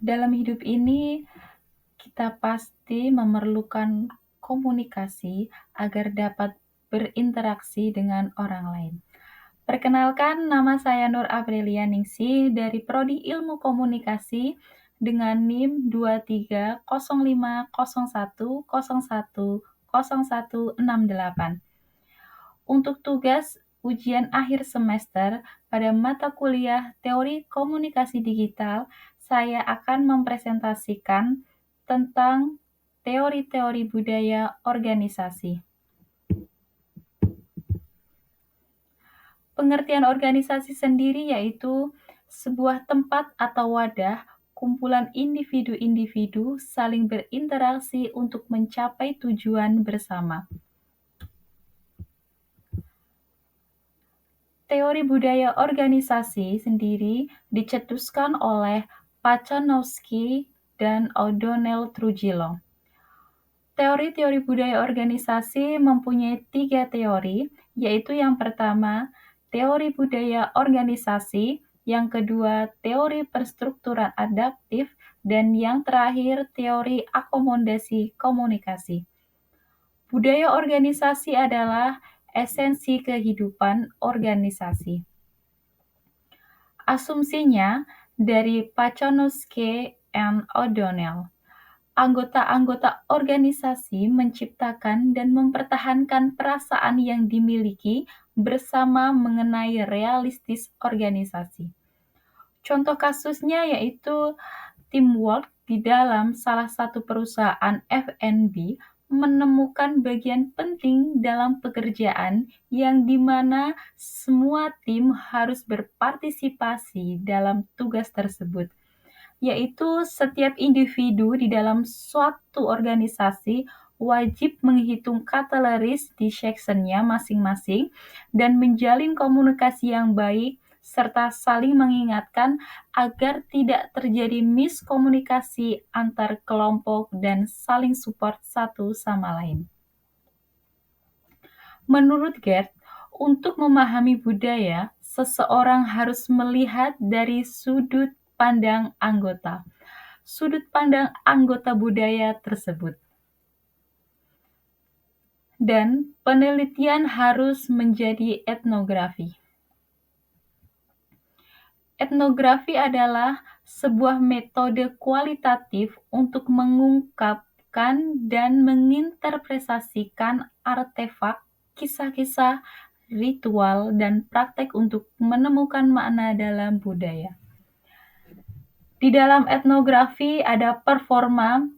Dalam hidup ini, kita pasti memerlukan komunikasi agar dapat berinteraksi dengan orang lain. Perkenalkan, nama saya Nur Aprilia Ningsih dari Prodi Ilmu Komunikasi dengan NIM 230501010168. Untuk tugas ujian akhir semester pada mata kuliah Teori Komunikasi Digital, saya akan mempresentasikan tentang teori-teori budaya organisasi. Pengertian organisasi sendiri yaitu sebuah tempat atau wadah kumpulan individu-individu saling berinteraksi untuk mencapai tujuan bersama. Teori budaya organisasi sendiri dicetuskan oleh Paczanowski dan O'Donnell Trujillo. Teori-teori budaya organisasi mempunyai 3 teori, yaitu yang pertama, teori budaya organisasi, yang kedua, teori perstrukturan adaptif, dan yang terakhir, teori akomodasi komunikasi. Budaya organisasi adalah esensi kehidupan organisasi. Asumsinya dari Paczanowski and O'Donnell. Anggota-anggota organisasi menciptakan dan mempertahankan perasaan yang dimiliki bersama mengenai realistis organisasi. Contoh kasusnya yaitu teamwork di dalam salah satu perusahaan F&B menemukan bagian penting dalam pekerjaan yang dimana semua tim harus berpartisipasi dalam tugas tersebut, yaitu setiap individu di dalam suatu organisasi wajib menghitung kaloris di section-nya masing-masing dan menjalin komunikasi yang baik serta saling mengingatkan agar tidak terjadi miskomunikasi antar kelompok dan saling support satu sama lain. Menurut Gerd, untuk memahami budaya, seseorang harus melihat dari sudut pandang anggota budaya tersebut. Dan penelitian harus menjadi etnografi. Etnografi adalah sebuah metode kualitatif untuk mengungkapkan dan menginterpretasikan artefak, kisah-kisah, ritual, dan praktek untuk menemukan makna dalam budaya. Di dalam etnografi ada performa,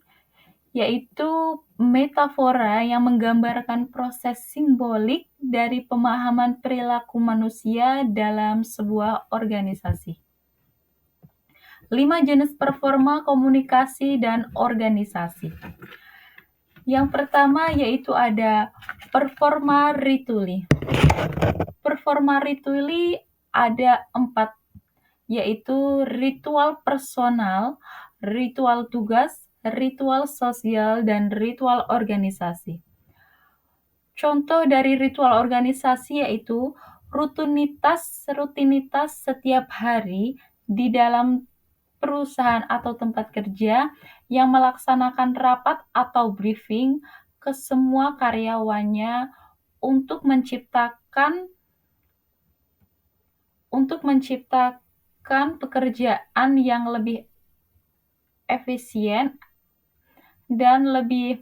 yaitu metafora yang menggambarkan proses simbolik dari pemahaman perilaku manusia dalam sebuah organisasi. 5 jenis performa komunikasi dan organisasi. Yang pertama yaitu ada performa rituli. Performa rituli ada 4, yaitu ritual personal, ritual tugas, ritual sosial, dan ritual organisasi. Contoh dari ritual organisasi yaitu rutinitas setiap hari di dalam perusahaan atau tempat kerja yang melaksanakan rapat atau briefing ke semua karyawannya untuk menciptakan pekerjaan yang lebih efisien dan lebih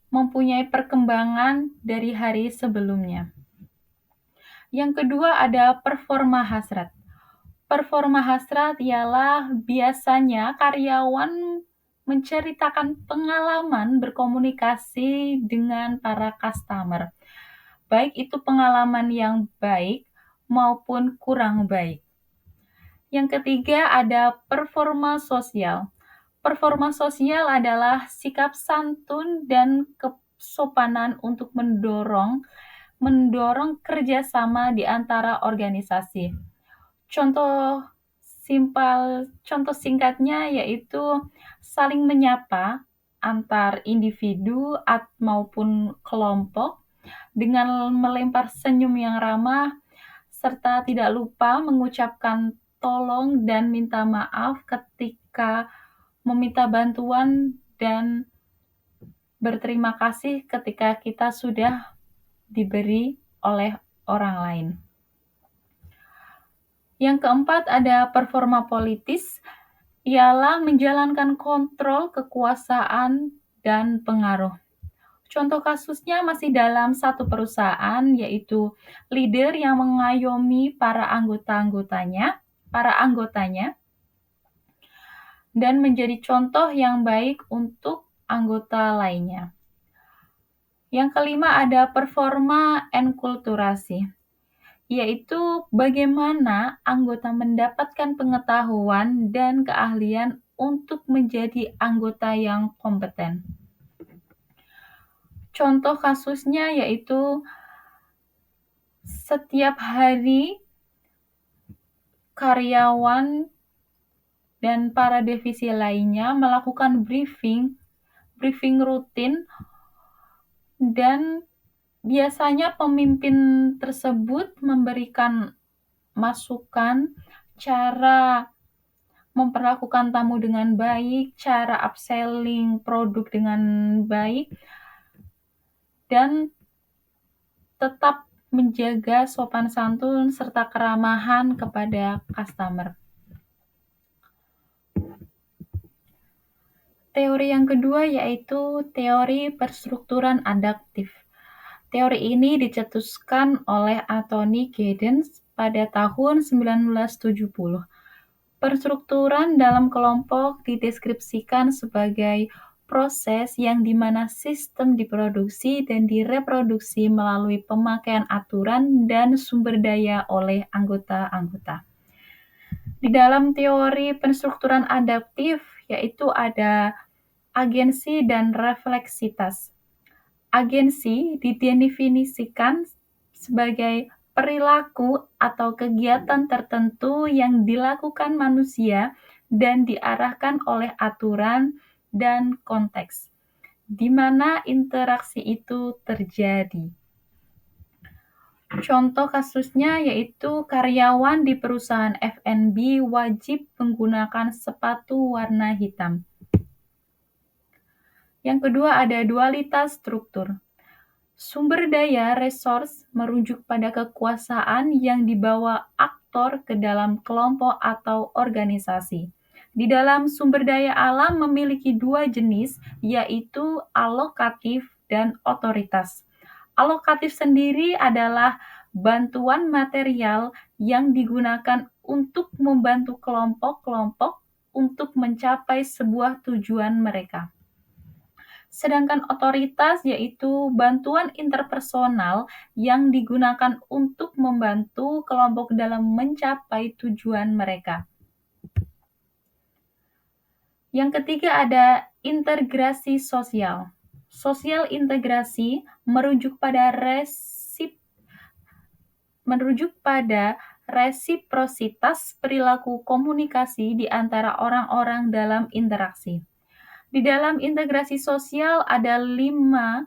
mempunyai perkembangan dari hari sebelumnya. Yang kedua ada performa hasrat. Performa hasrat ialah biasanya karyawan menceritakan pengalaman berkomunikasi dengan para customer, baik itu pengalaman yang baik maupun kurang baik. Yang ketiga ada performa sosial. Performa sosial adalah sikap santun dan kesopanan untuk mendorong kerjasama di antara organisasi. Contoh singkatnya yaitu saling menyapa antar individu maupun kelompok dengan melempar senyum yang ramah serta tidak lupa mengucapkan tolong dan minta maaf ketika meminta bantuan dan berterima kasih ketika kita sudah diberi oleh orang lain. Yang keempat ada performa politis, ialah menjalankan kontrol kekuasaan dan pengaruh. Contoh kasusnya masih dalam satu perusahaan, yaitu leader yang mengayomi para anggotanya, dan menjadi contoh yang baik untuk anggota lainnya. Yang kelima ada performa enkulturasi, yaitu bagaimana anggota mendapatkan pengetahuan dan keahlian untuk menjadi anggota yang kompeten. Contoh kasusnya yaitu setiap hari karyawan dan para divisi lainnya melakukan briefing rutin, dan biasanya pemimpin tersebut memberikan masukan cara memperlakukan tamu dengan baik, cara upselling produk dengan baik, dan tetap menjaga sopan santun serta keramahan kepada customer. Teori yang kedua yaitu teori perstrukturan adaptif. Teori ini dicetuskan oleh Anthony Giddens pada tahun 1970. Perstrukturan dalam kelompok dideskripsikan sebagai proses yang dimana sistem diproduksi dan direproduksi melalui pemakaian aturan dan sumber daya oleh anggota-anggota. Di dalam teori penstrukturan adaptif, yaitu ada agensi dan refleksitas. Agensi didefinisikan sebagai perilaku atau kegiatan tertentu yang dilakukan manusia dan diarahkan oleh aturan dan konteks, di mana interaksi itu terjadi. Contoh kasusnya yaitu karyawan di perusahaan F&B wajib menggunakan sepatu warna hitam. Yang kedua ada dualitas struktur. Sumber daya resource merujuk pada kekuasaan yang dibawa aktor ke dalam kelompok atau organisasi. Di dalam sumber daya alam memiliki dua jenis, yaitu alokatif dan otoritas. Alokatif sendiri adalah bantuan material yang digunakan untuk membantu kelompok-kelompok untuk mencapai sebuah tujuan mereka. Sedangkan otoritas yaitu bantuan interpersonal yang digunakan untuk membantu kelompok dalam mencapai tujuan mereka. Yang ketiga ada integrasi sosial. Sosial integrasi merujuk pada resiprositas perilaku komunikasi di antara orang-orang dalam interaksi. Di dalam integrasi sosial ada lima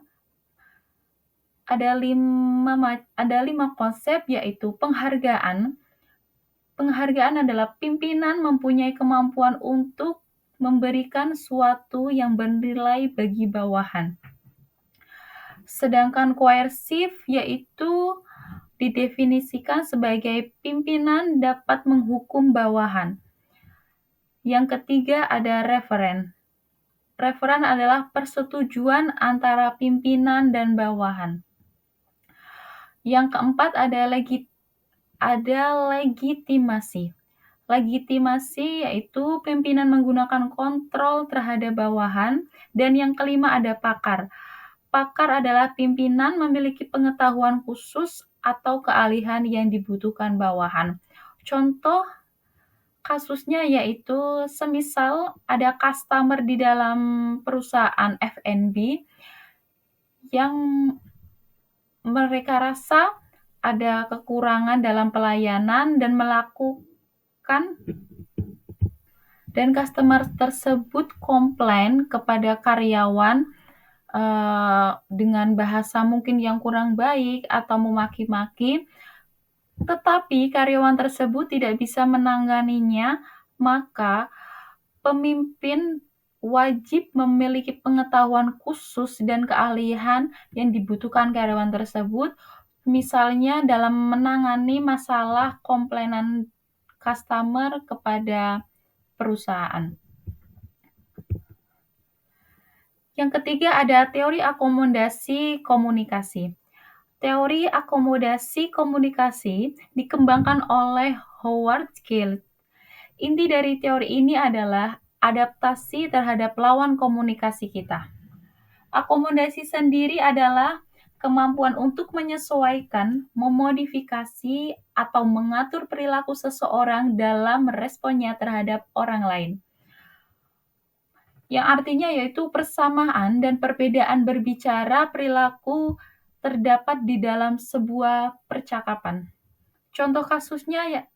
konsep, yaitu penghargaan. Penghargaan adalah pimpinan mempunyai kemampuan untuk memberikan suatu yang bernilai bagi bawahan. Sedangkan koersif yaitu didefinisikan sebagai pimpinan dapat menghukum bawahan. Yang ketiga ada referen. Referen adalah persetujuan antara pimpinan dan bawahan. Yang keempat ada legitimasi. Legitimasi yaitu pimpinan menggunakan kontrol terhadap bawahan. Dan yang kelima ada pakar. Pakar adalah pimpinan memiliki pengetahuan khusus atau keahlian yang dibutuhkan bawahan. Contoh kasusnya yaitu semisal ada customer di dalam perusahaan F&B yang mereka rasa ada kekurangan dalam pelayanan dan customer tersebut komplain kepada karyawan dengan bahasa mungkin yang kurang baik atau memaki-maki, tetapi karyawan tersebut tidak bisa menanganinya, maka pemimpin wajib memiliki pengetahuan khusus dan keahlian yang dibutuhkan karyawan tersebut, misalnya dalam menangani masalah komplainan customer kepada perusahaan. Yang ketiga ada teori akomodasi komunikasi. Teori akomodasi komunikasi dikembangkan oleh Howard Gale. Inti dari teori ini adalah adaptasi terhadap lawan komunikasi kita. Akomodasi sendiri adalah kemampuan untuk menyesuaikan, memodifikasi, atau mengatur perilaku seseorang dalam responnya terhadap orang lain. Yang artinya yaitu persamaan dan perbedaan berbicara perilaku terdapat di dalam sebuah percakapan. Contoh kasusnya ya,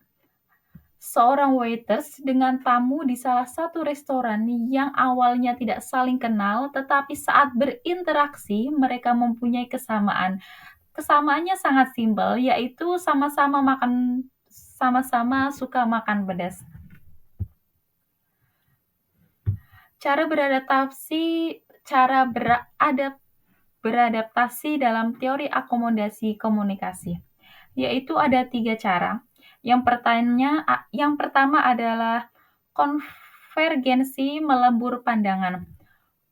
seorang waiters dengan tamu di salah satu restoran yang awalnya tidak saling kenal, tetapi saat berinteraksi mereka mempunyai kesamaan. Kesamaannya sangat simpel, yaitu sama-sama suka makan pedas. Cara beradaptasi dalam teori akomodasi komunikasi, yaitu ada 3 cara. Yang pertama adalah konvergensi melebur pandangan.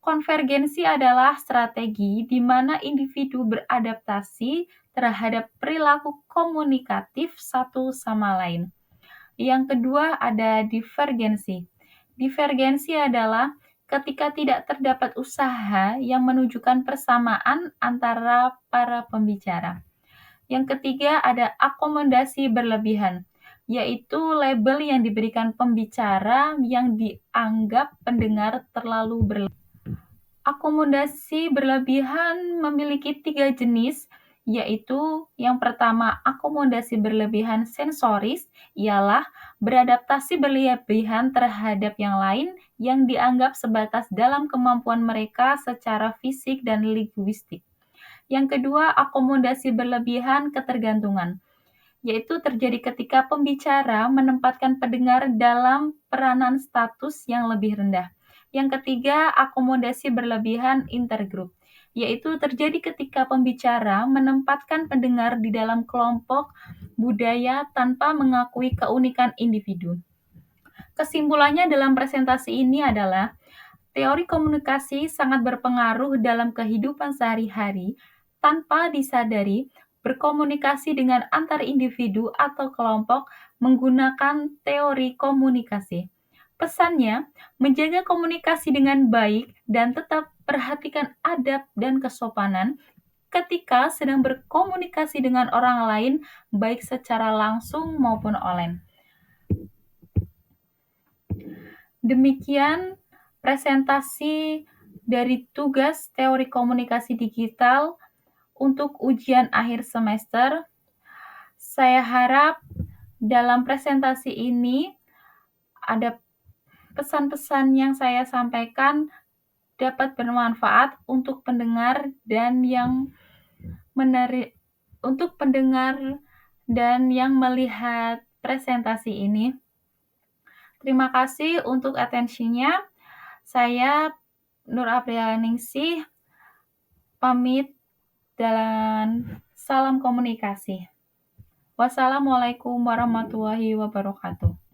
Konvergensi adalah strategi di mana individu beradaptasi terhadap perilaku komunikatif satu sama lain. Yang kedua ada divergensi. Divergensi adalah ketika tidak terdapat usaha yang menunjukkan persamaan antara para pembicara. Yang ketiga ada akomodasi berlebihan, yaitu label yang diberikan pembicara yang dianggap pendengar terlalu berlebihan. Akomodasi berlebihan memiliki 3 jenis, yaitu yang pertama akomodasi berlebihan sensoris, ialah beradaptasi berlebihan terhadap yang lain yang dianggap sebatas dalam kemampuan mereka secara fisik dan linguistik. Yang kedua, akomodasi berlebihan ketergantungan, yaitu terjadi ketika pembicara menempatkan pendengar dalam peranan status yang lebih rendah. Yang ketiga, akomodasi berlebihan intergrup, yaitu terjadi ketika pembicara menempatkan pendengar di dalam kelompok budaya tanpa mengakui keunikan individu. Kesimpulannya dalam presentasi ini adalah teori komunikasi sangat berpengaruh dalam kehidupan sehari-hari tanpa disadari. Berkomunikasi dengan antar individu atau kelompok menggunakan teori komunikasi. Pesannya, menjaga komunikasi dengan baik dan tetap perhatikan adab dan kesopanan ketika sedang berkomunikasi dengan orang lain, baik secara langsung maupun online. Demikian presentasi dari tugas teori komunikasi digital untuk ujian akhir semester. Saya harap dalam presentasi ini ada pesan-pesan yang saya sampaikan dapat bermanfaat untuk pendengar dan yang melihat presentasi ini. Terima kasih untuk atensinya. Saya Nur Aprianingsih pamit dan salam komunikasi. Wassalamualaikum warahmatullahi wabarakatuh.